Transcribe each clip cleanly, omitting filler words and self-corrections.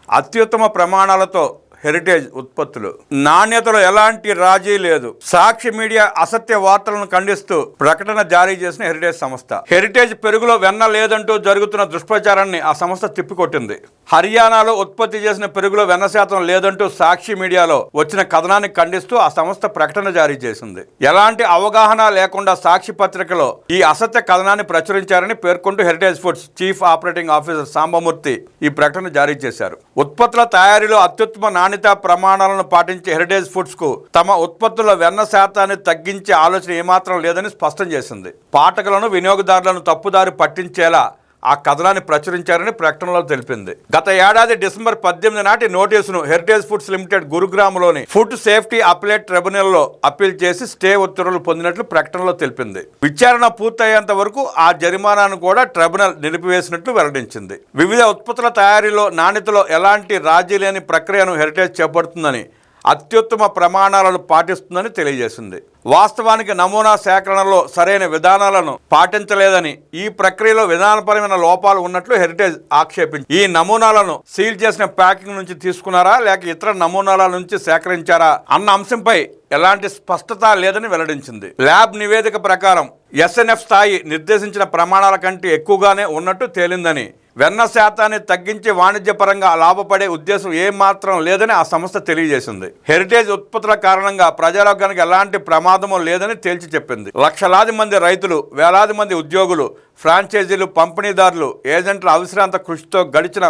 అత్యుత్తమ ప్రమాణాలతో హెరిటేజ్ ఉత్పత్తులు, నాణ్యతలో ఎలాంటి రాజీ లేదు. సాక్షి మీడియా అసత్య వార్తలను ఖండిస్తూ ప్రకటన జారీ చేసిన హెరిటేజ్ సంస్థ. హెరిటేజ్ పెరుగులో వెన్న లేదంటూ జరుగుతున్న దుష్ప్రచారాన్ని ఆ సంస్థ తిప్పికొట్టింది. హర్యానాలో ఉత్పత్తి చేసిన పెరుగులో వెన్న శాతం లేదంటూ సాక్షి మీడియాలో వచ్చిన కథనాన్ని ఖండిస్తూ ఆ సంస్థ ప్రకటన జారీ చేసింది. ఎలాంటి అవగాహన లేకుండా సాక్షి పత్రికలో ఈ అసత్య కథనాన్ని ప్రచురించారని పేర్కొంటూ heritage foods chief operating officer Sambamurthy ఈ ప్రకటన జారీ చేశారు. ఉత్పత్తుల తయారీలో అత్యుత్తమ నాణ్యత ప్రమాణాలను పాటించే హెరిటేజ్ ఫుడ్స్ కు తమ ఉత్పత్తుల వెన్న శాతాన్ని తగ్గించే ఆలోచన ఏమాత్రం లేదని స్పష్టం చేసింది. పాఠకులను, వినియోగదారులను తప్పుదారి పట్టించేలా ఆ కథనాన్ని ప్రచురించారని ప్రకటనలో తెలిపింది. గత ఏడాది డిసెంబర్ 18 నాటి నోటీసును హెరిటేజ్ ఫుడ్స్ లిమిటెడ్ గురుగ్రామ్లోని ఫుడ్ సేఫ్టీ అపిలేట్ ట్రిబ్యునల్లో అప్పీల్ చేసి స్టే ఉత్తర్వులు పొందినట్లు ప్రకటనలో తెలిపింది. విచారణ పూర్తయ్యేంత వరకు ఆ జరిమానాను కూడా ట్రిబ్యునల్ నిలిపివేసినట్లు వెల్లడించింది. వివిధ ఉత్పత్తుల తయారీలో నాణ్యతలో ఎలాంటి రాజీ లేని ప్రక్రియను హెరిటేజ్ చేపడుతుందని, అత్యుత్తమ ప్రమాణాలను పాటిస్తుందని తెలియజేసింది. వాస్తవానికి నమూనా సేకరణలో సరైన విధానాలను పాటించలేదని, ఈ ప్రక్రియలో విధానపరమైన లోపాలు ఉన్నట్లు హెరిటేజ్ ఆక్షేపించింది. ఈ నమూనాలను సీల్ చేసిన ప్యాకింగ్ నుంచి తీసుకున్నారా లేక ఇతర నమూనాల నుంచి సేకరించారా అన్న అంశంపై ఎలాంటి స్పష్టత లేదని వెల్లడించింది. ల్యాబ్ నివేదిక ప్రకారం ఎస్ఎన్ఎఫ్ స్థాయి నిర్దేశించిన ప్రమాణాల కంటే ఎక్కువగానే ఉన్నట్టు తేలిందని, వెన్న శాతాన్ని తగ్గించి వాణిజ్యపరంగా లాభపడే ఉద్దేశం ఏమాత్రం లేదని ఆ సంస్థ తెలియజేసింది. హెరిటేజ్ ఉత్పత్తుల కారణంగా ప్రజారోగ్యానికి ఎలాంటి ప్రమాదమూ లేదని తేల్చి చెప్పింది. లక్షలాది మంది రైతులు, వేలాది మంది ఉద్యోగులు, ఫ్రాంచైజీలు, పంపిణీదారులు, ఏజెంట్ల అవిశ్రాంత కృషితో గడిచిన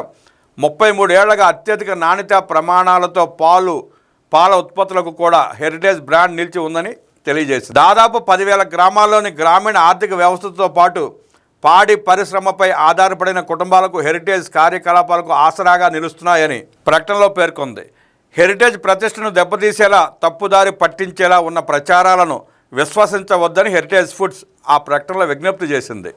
33 ఏళ్లుగా అత్యధిక నాణ్యత ప్రమాణాలతో పాల ఉత్పత్తులకు కూడా హెరిటేజ్ బ్రాండ్ నిలిచి ఉందని తెలియజేసింది. దాదాపు 10,000 గ్రామాల్లోని గ్రామీణ ఆర్థిక వ్యవస్థతో పాటు పాడి పరిశ్రమపై ఆధారపడిన కుటుంబాలకు హెరిటేజ్ కార్యకలాపాలకు ఆసరాగా నిలుస్తున్నాయని ప్రకటనలో పేర్కొంది. హెరిటేజ్ ప్రతిష్టను దెబ్బతీసేలా, తప్పుదారి పట్టించేలా ఉన్న ప్రచారాలను విశ్వసించవద్దని హెరిటేజ్ ఫుడ్స్ ఆ ప్రకటనలో విజ్ఞప్తి చేసింది.